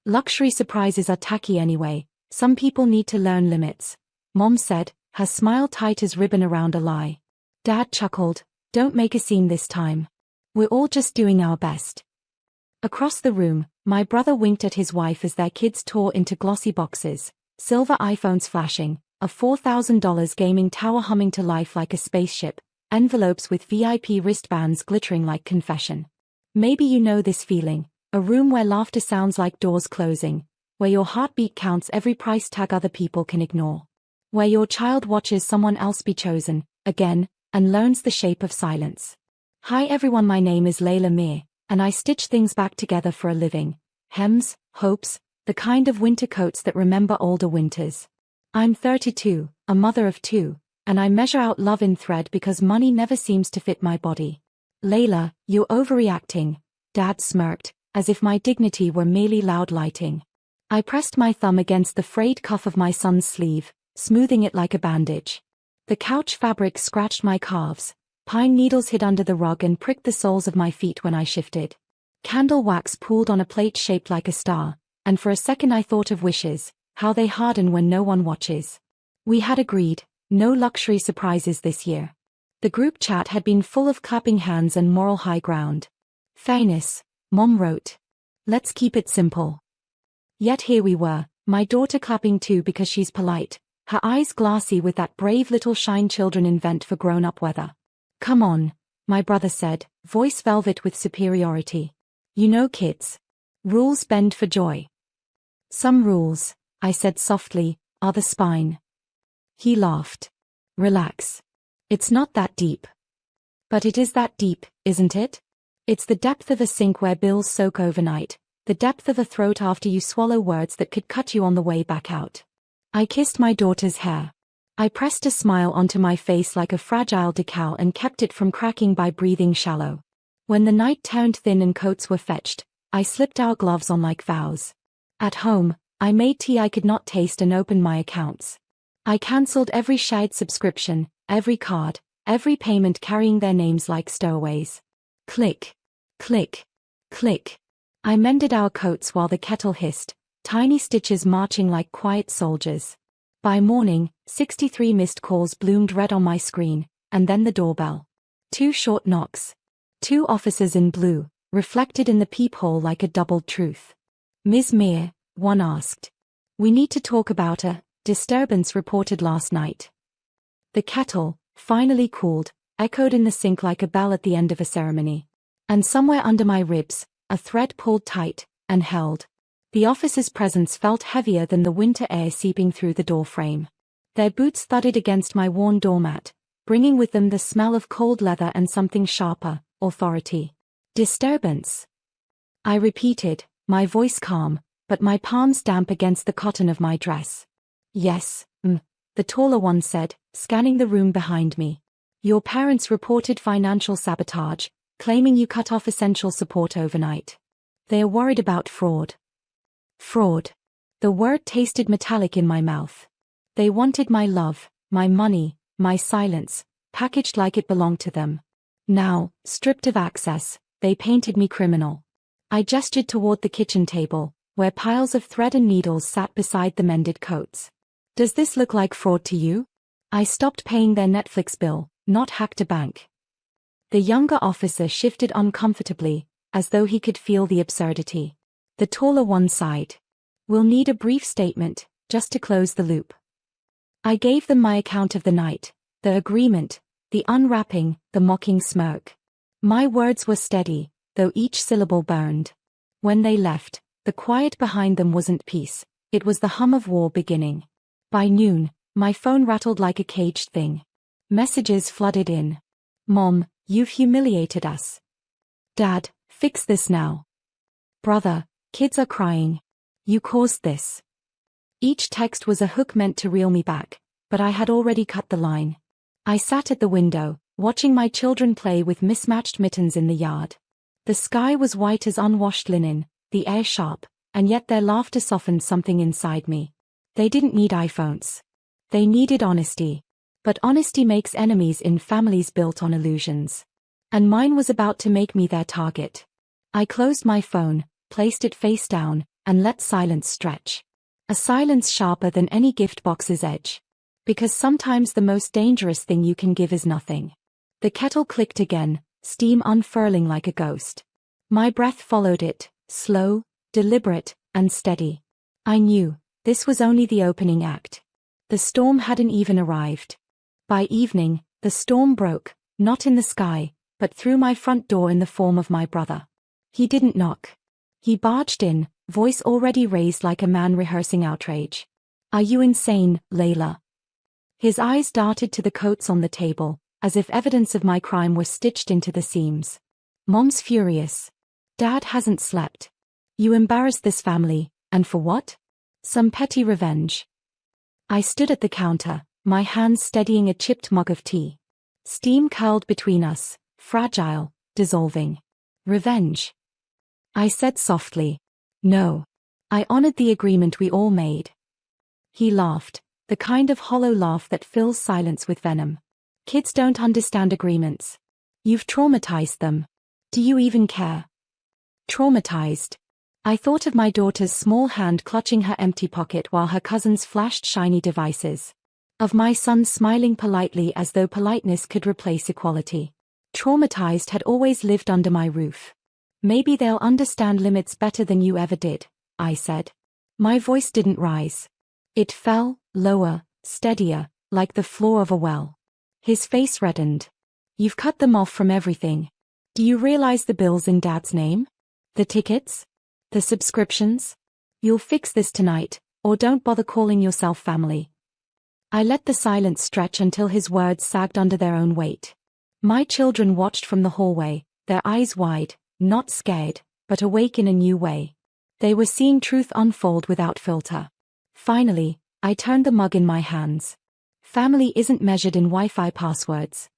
Luxury surprises are tacky anyway. Some people need to learn limits, Mom said, her smile tight as ribbon around a lie. Dad chuckled, don't make a scene this time. We're all just doing our best. Across the room, my brother winked at his wife as their kids tore into glossy boxes, silver iPhones flashing, a $4,000 gaming tower humming to life like a spaceship, envelopes with VIP wristbands glittering like confession. Maybe you know this feeling, a room where laughter sounds like doors closing, where your heartbeat counts every price tag other people can ignore. Where your child watches someone else be chosen, again, and learns the shape of silence. Hi everyone, my name is Layla Mir, and I stitch things back together for a living. Hems, hopes, the kind of winter coats that remember older winters. I'm 32, a mother of 2, and I measure out love in thread because money never seems to fit my body. Layla, you're overreacting, Dad smirked, as if my dignity were merely loud lighting. I pressed my thumb against the frayed cuff of my son's sleeve, smoothing it like a bandage. The couch fabric scratched my calves, pine needles hid under the rug and pricked the soles of my feet when I shifted. Candle wax pooled on a plate shaped like a star, and for a second I thought of wishes, how they harden when no one watches. We had agreed, no luxury surprises this year. The group chat had been full of clapping hands and moral high ground. Fairness, Mom wrote. Let's keep it simple. Yet here we were, my daughter clapping too because she's polite, her eyes glassy with that brave little shine children invent for grown-up weather. Come on, my brother said, voice velvet with superiority. You know kids. Rules bend for joy. Some rules, I said softly, are the spine. He laughed. Relax. It's not that deep. But it is that deep, isn't it? It's the depth of a sink where bills soak overnight, the depth of a throat after you swallow words that could cut you on the way back out. I kissed my daughter's hair. I pressed a smile onto my face like a fragile decal and kept it from cracking by breathing shallow. When the night turned thin and coats were fetched, I slipped our gloves on like vows. At home, I made tea I could not taste and opened my accounts. I cancelled every shared subscription, every card, every payment carrying their names like stowaways. Click, click, click. I mended our coats while the kettle hissed, tiny stitches marching like quiet soldiers. By morning, 63 missed calls bloomed red on my screen, and then the doorbell. 2 short knocks. 2 officers in blue, reflected in the peephole like a doubled truth. Ms. Mir, one asked. We need to talk about a disturbance reported last night. The kettle, finally cooled, echoed in the sink like a bell at the end of a ceremony. And somewhere under my ribs, a thread pulled tight, and held. The officer's presence felt heavier than the winter air seeping through the doorframe. Their boots thudded against my worn doormat, bringing with them the smell of cold leather and something sharper, authority. Disturbance. I repeated, my voice calm, but my palms damp against the cotton of my dress. Yes, the taller one said, scanning the room behind me. Your parents reported financial sabotage, claiming you cut off essential support overnight. They are worried about fraud. Fraud. The word tasted metallic in my mouth. They wanted my love, my money, my silence, packaged like it belonged to them. Now, stripped of access, they painted me criminal. I gestured toward the kitchen table, where piles of thread and needles sat beside the mended coats. Does this look like fraud to you? I stopped paying their Netflix bill, not hacked a bank. The younger officer shifted uncomfortably, as though he could feel the absurdity. The taller one sighed. We'll need a brief statement, just to close the loop. I gave them my account of the night, the agreement, the unwrapping, the mocking smirk. My words were steady, though each syllable burned. When they left, the quiet behind them wasn't peace, it was the hum of war beginning. By noon, my phone rattled like a caged thing. Messages flooded in. Mom, you've humiliated us. Dad, fix this now. Brother, kids are crying. You caused this. Each text was a hook meant to reel me back, but I had already cut the line. I sat at the window, watching my children play with mismatched mittens in the yard. The sky was white as unwashed linen, the air sharp, and yet their laughter softened something inside me. They didn't need iPhones. They needed honesty. But honesty makes enemies in families built on illusions. And mine was about to make me their target. I closed my phone, placed it face down, and let silence stretch. A silence sharper than any gift box's edge. Because sometimes the most dangerous thing you can give is nothing. The kettle clicked again, steam unfurling like a ghost. My breath followed it, slow, deliberate, and steady. I knew, this was only the opening act. The storm hadn't even arrived. By evening, the storm broke, not in the sky, but through my front door in the form of my brother. He didn't knock. He barged in, voice already raised like a man rehearsing outrage. "Are you insane, Layla?" His eyes darted to the coats on the table, as if evidence of my crime were stitched into the seams. "Mom's furious. Dad hasn't slept. You embarrassed this family, and for what? Some petty revenge." I stood at the counter, my hands steadying a chipped mug of tea. Steam curled between us, fragile, dissolving. "Revenge?" I said softly. "No. I honored the agreement we all made." He laughed, the kind of hollow laugh that fills silence with venom. "Kids don't understand agreements. You've traumatized them. Do you even care?" Traumatized. I thought of my daughter's small hand clutching her empty pocket while her cousins flashed shiny devices. Of my son smiling politely as though politeness could replace equality. Traumatized had always lived under my roof. "Maybe they'll understand limits better than you ever did," I said. My voice didn't rise. It fell, lower, steadier, like the floor of a well. His face reddened. "You've cut them off from everything. Do you realize the bills in Dad's name? The tickets? The subscriptions? You'll fix this tonight, or don't bother calling yourself family." I let the silence stretch until his words sagged under their own weight. My children watched from the hallway, their eyes wide, not scared, but awake in a new way. They were seeing truth unfold without filter. Finally, I turned the mug in my hands. Family isn't measured in Wi-Fi passwords.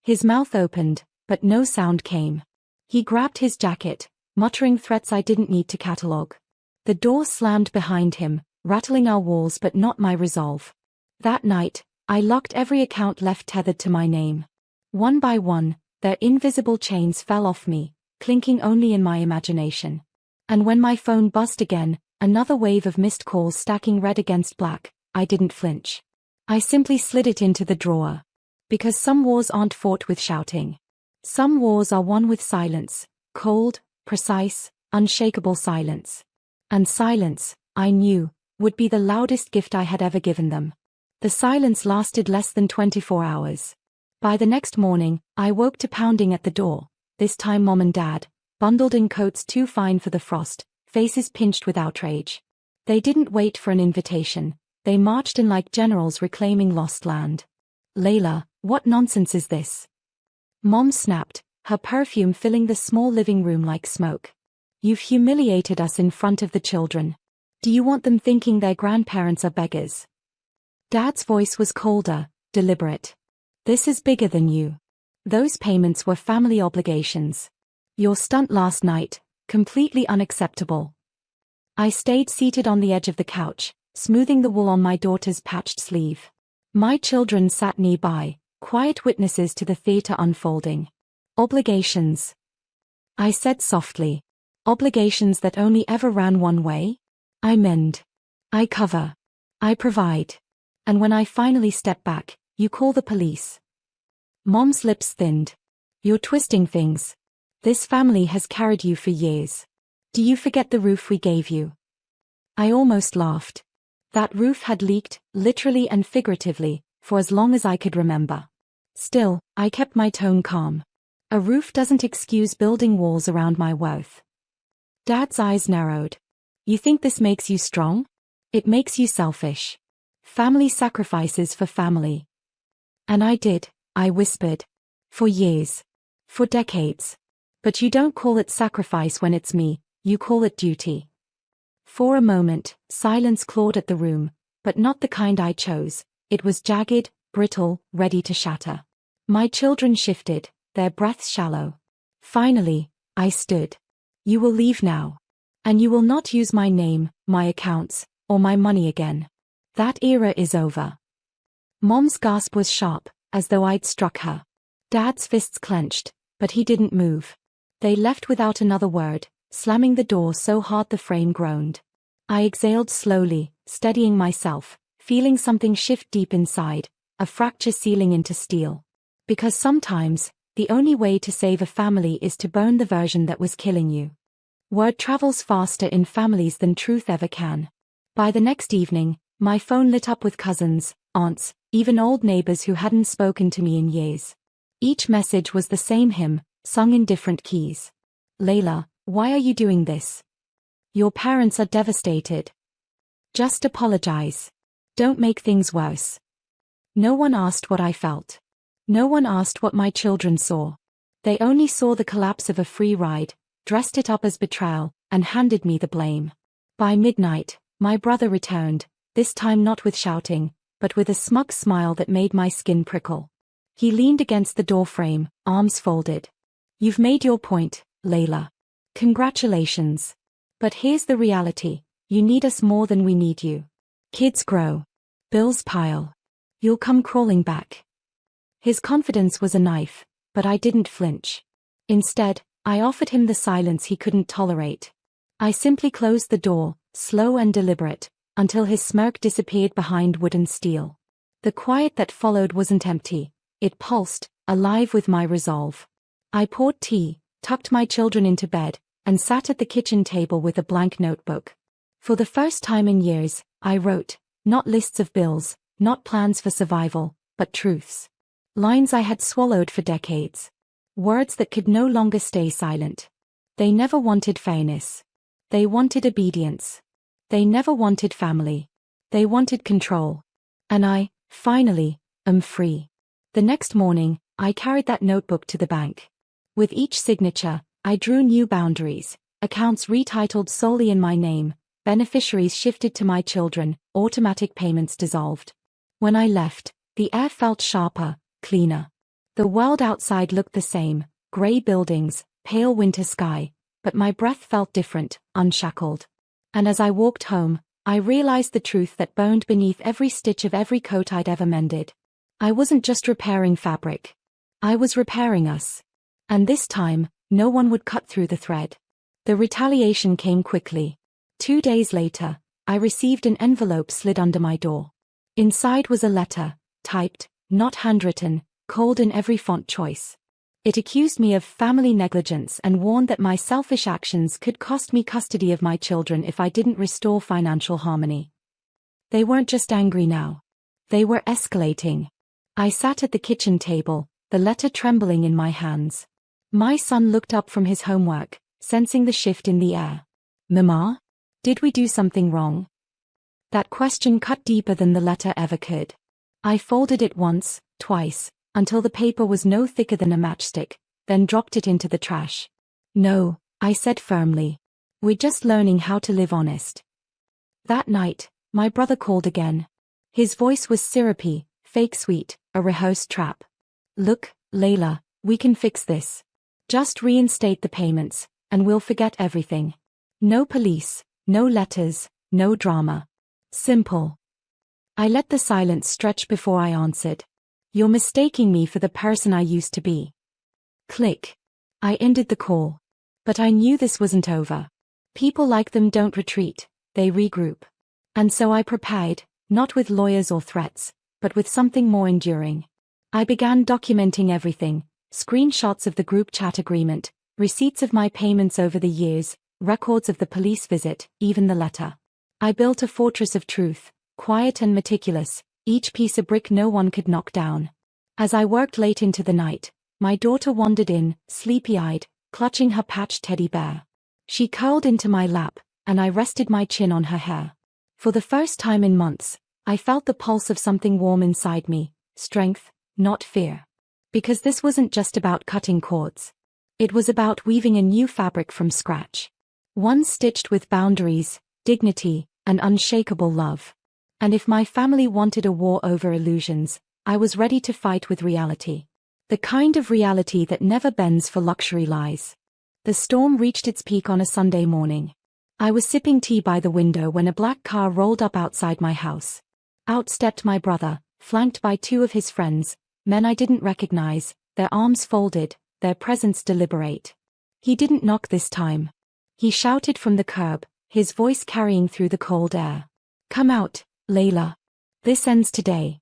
His mouth opened, but no sound came. He grabbed his jacket, muttering threats I didn't need to catalogue. The door slammed behind him, rattling our walls but not my resolve. That night, I locked every account left tethered to my name. One by one, their invisible chains fell off me, clinking only in my imagination. And when my phone buzzed again, another wave of missed calls stacking red against black, I didn't flinch. I simply slid it into the drawer. Because some wars aren't fought with shouting. Some wars are won with silence, cold, precise, unshakable silence. And silence, I knew, would be the loudest gift I had ever given them. The silence lasted less than 24 hours. By the next morning, I woke to pounding at the door, this time Mom and Dad, bundled in coats too fine for the frost, faces pinched with outrage. They didn't wait for an invitation, they marched in like generals reclaiming lost land. "Layla, what nonsense is this?" Mom snapped, her perfume filling the small living room like smoke. "You've humiliated us in front of the children. Do you want them thinking their grandparents are beggars?" Dad's voice was colder, deliberate. "This is bigger than you. Those payments were family obligations. Your stunt last night, completely unacceptable." I stayed seated on the edge of the couch, smoothing the wool on my daughter's patched sleeve. My children sat nearby, quiet witnesses to the theater unfolding. "Obligations," I said softly. "Obligations that only ever ran one way? I mend. I cover. I provide. And when I finally step back, you call the police." Mom's lips thinned. "You're twisting things. This family has carried you for years. Do you forget the roof we gave you?" I almost laughed. That roof had leaked, literally and figuratively, for as long as I could remember. Still, I kept my tone calm. A roof doesn't excuse building walls around my worth. Dad's eyes narrowed. "You think this makes you strong? It makes you selfish. Family sacrifices for family." "And I did," I whispered. "For years. For decades. But you don't call it sacrifice when it's me, you call it duty." For a moment, silence clawed at the room, but not the kind I chose. It was jagged, brittle, ready to shatter. My children shifted, their breaths shallow. Finally, I stood. "You will leave now. And you will not use my name, my accounts, or my money again. That era is over." Mom's gasp was sharp, as though I'd struck her. Dad's fists clenched, but he didn't move. They left without another word, slamming the door so hard the frame groaned. I exhaled slowly, steadying myself, feeling something shift deep inside, a fracture sealing into steel. Because sometimes, the only way to save a family is to burn the version that was killing you. Word travels faster in families than truth ever can. By the next evening, my phone lit up with cousins, aunts, even old neighbors who hadn't spoken to me in years. Each message was the same hymn, sung in different keys. Layla, why are you doing this? Your parents are devastated. Just apologize. Don't make things worse. No one asked what I felt. No one asked what my children saw. They only saw the collapse of a free ride, dressed it up as betrayal, and handed me the blame. By midnight, my brother returned, this time not with shouting, but with a smug smile that made my skin prickle. He leaned against the doorframe, arms folded. You've made your point, Layla. Congratulations. But here's the reality, you need us more than we need you. Kids grow. Bills pile. You'll come crawling back. His confidence was a knife, but I didn't flinch. Instead, I offered him the silence he couldn't tolerate. I simply closed the door, slow and deliberate, until his smirk disappeared behind wooden steel. The quiet that followed wasn't empty, it pulsed, alive with my resolve. I poured tea, tucked my children into bed, and sat at the kitchen table with a blank notebook. For the first time in years, I wrote, not lists of bills, not plans for survival, but truths. Lines I had swallowed for decades. Words that could no longer stay silent. They never wanted fairness. They wanted obedience. They never wanted family. They wanted control. And I, finally, am free. The next morning, I carried that notebook to the bank. With each signature, I drew new boundaries, accounts retitled solely in my name, beneficiaries shifted to my children, automatic payments dissolved. When I left, the air felt sharper, cleaner. The world outside looked the same, gray buildings, pale winter sky, but my breath felt different, unshackled. And as I walked home, I realized the truth that burned beneath every stitch of every coat I'd ever mended. I wasn't just repairing fabric. I was repairing us. And this time, no one would cut through the thread. The retaliation came quickly. 2 days later, I received an envelope slid under my door. Inside was a letter, typed, not handwritten, cold in every font choice. It accused me of family negligence and warned that my selfish actions could cost me custody of my children if I didn't restore financial harmony. They weren't just angry now. They were escalating. I sat at the kitchen table, the letter trembling in my hands. My son looked up from his homework, sensing the shift in the air. Mama? Did we do something wrong? That question cut deeper than the letter ever could. I folded it once, twice, until the paper was no thicker than a matchstick, then dropped it into the trash. No, I said firmly. We're just learning how to live honest. That night, my brother called again. His voice was syrupy, fake sweet, a rehearsed trap. Look, Layla, we can fix this. Just reinstate the payments, and we'll forget everything. No police, no letters, no drama. Simple. I let the silence stretch before I answered. You're mistaking me for the person I used to be. Click. I ended the call. But I knew this wasn't over. People like them don't retreat, they regroup. And so I prepared, not with lawyers or threats, but with something more enduring. I began documenting everything, screenshots of the group chat agreement, receipts of my payments over the years, records of the police visit, even the letter. I built a fortress of truth, quiet and meticulous, each piece a brick no one could knock down. As I worked late into the night, my daughter wandered in, sleepy-eyed, clutching her patched teddy bear. She curled into my lap, and I rested my chin on her hair. For the first time in months, I felt the pulse of something warm inside me, strength, not fear. Because this wasn't just about cutting cords. It was about weaving a new fabric from scratch. One stitched with boundaries, dignity, and unshakable love. And if my family wanted a war over illusions, I was ready to fight with reality. The kind of reality that never bends for luxury lies. The storm reached its peak on a Sunday morning. I was sipping tea by the window when a black car rolled up outside my house. Out stepped my brother, flanked by 2 of his friends, men I didn't recognize, their arms folded, their presence deliberate. He didn't knock this time. He shouted from the curb, his voice carrying through the cold air. "Come out, Layla. This ends today."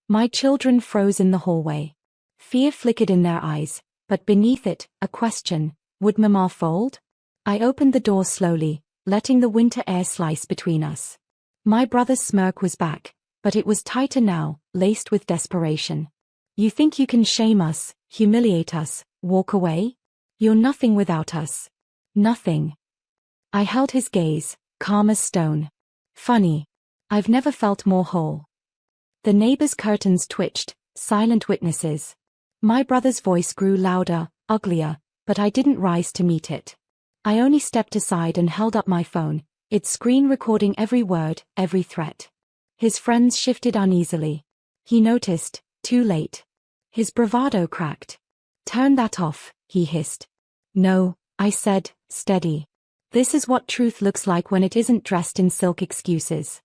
My children froze in the hallway. Fear flickered in their eyes, but beneath it, a question: would Mama fold? I opened the door slowly, letting the winter air slice between us. My brother's smirk was back, but it was tighter now, laced with desperation. "You think you can shame us, humiliate us, walk away? You're nothing without us." "Nothing." I held his gaze, calm as stone. "Funny. I've never felt more whole." The neighbor's curtains twitched, silent witnesses. My brother's voice grew louder, uglier, but I didn't rise to meet it. I only stepped aside and held up my phone, its screen recording every word, every threat. His friends shifted uneasily. He noticed, too late. His bravado cracked. "Turn that off," he hissed. "No," I said, steady. "This is what truth looks like when it isn't dressed in silk excuses."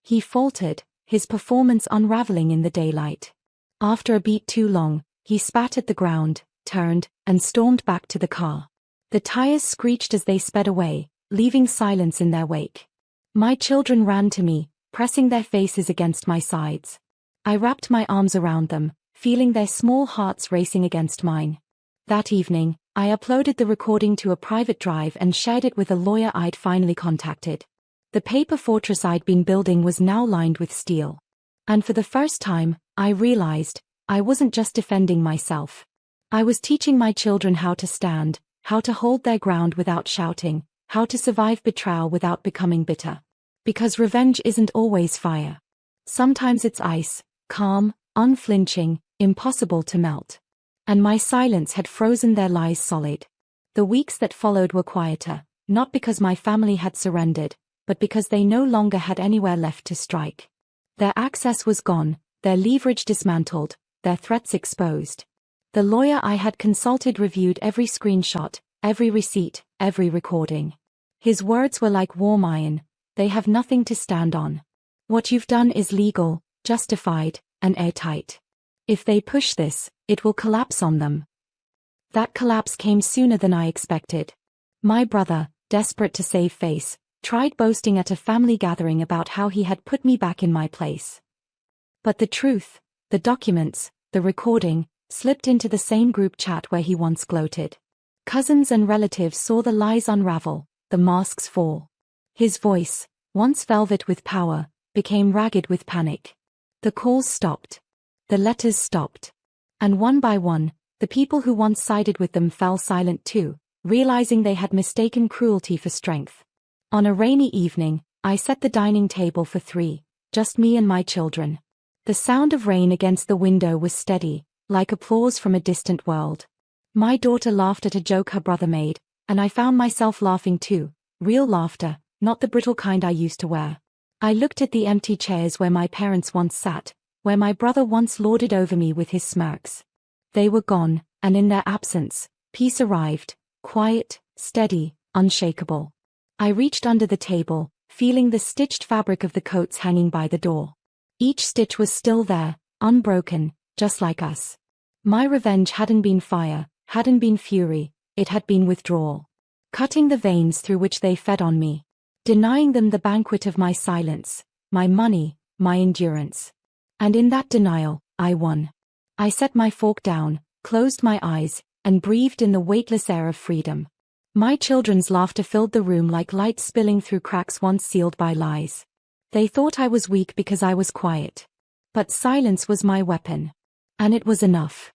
He faltered, his performance unraveling in the daylight. After a beat too long, he spat at the ground, turned, and stormed back to the car. The tires screeched as they sped away, leaving silence in their wake. My children ran to me, pressing their faces against my sides. I wrapped my arms around them, feeling their small hearts racing against mine. That evening, I uploaded the recording to a private drive and shared it with a lawyer I'd finally contacted. The paper fortress I'd been building was now lined with steel. And for the first time, I realized, I wasn't just defending myself. I was teaching my children how to stand, how to hold their ground without shouting, how to survive betrayal without becoming bitter. Because revenge isn't always fire. Sometimes it's ice, calm, unflinching, impossible to melt. And my silence had frozen their lies solid. The weeks that followed were quieter, not because my family had surrendered, but because they no longer had anywhere left to strike. Their access was gone, their leverage dismantled, their threats exposed. The lawyer I had consulted reviewed every screenshot, every receipt, every recording. His words were like warm iron: they have nothing to stand on. What you've done is legal, justified, and airtight. If they push this, it will collapse on them. That collapse came sooner than I expected. My brother, desperate to save face, tried boasting at a family gathering about how he had put me back in my place. But the truth, the documents, the recording, slipped into the same group chat where he once gloated. Cousins and relatives saw the lies unravel, the masks fall. His voice, once velvet with power, became ragged with panic. The calls stopped. The letters stopped. And one by one, the people who once sided with them fell silent too, realizing they had mistaken cruelty for strength. On a rainy evening, I set the dining table for 3, just me and my children. The sound of rain against the window was steady, like applause from a distant world. My daughter laughed at a joke her brother made, and I found myself laughing too, real laughter, not the brittle kind I used to wear. I looked at the empty chairs where my parents once sat, where my brother once lorded over me with his smirks. They were gone, and in their absence, peace arrived, quiet, steady, unshakable. I reached under the table, feeling the stitched fabric of the coats hanging by the door. Each stitch was still there, unbroken, just like us. My revenge hadn't been fire, hadn't been fury, it had been withdrawal. Cutting the veins through which they fed on me. Denying them the banquet of my silence, my money, my endurance. And in that denial, I won. I set my fork down, closed my eyes, and breathed in the weightless air of freedom. My children's laughter filled the room like light spilling through cracks once sealed by lies. They thought I was weak because I was quiet. But silence was my weapon. And it was enough.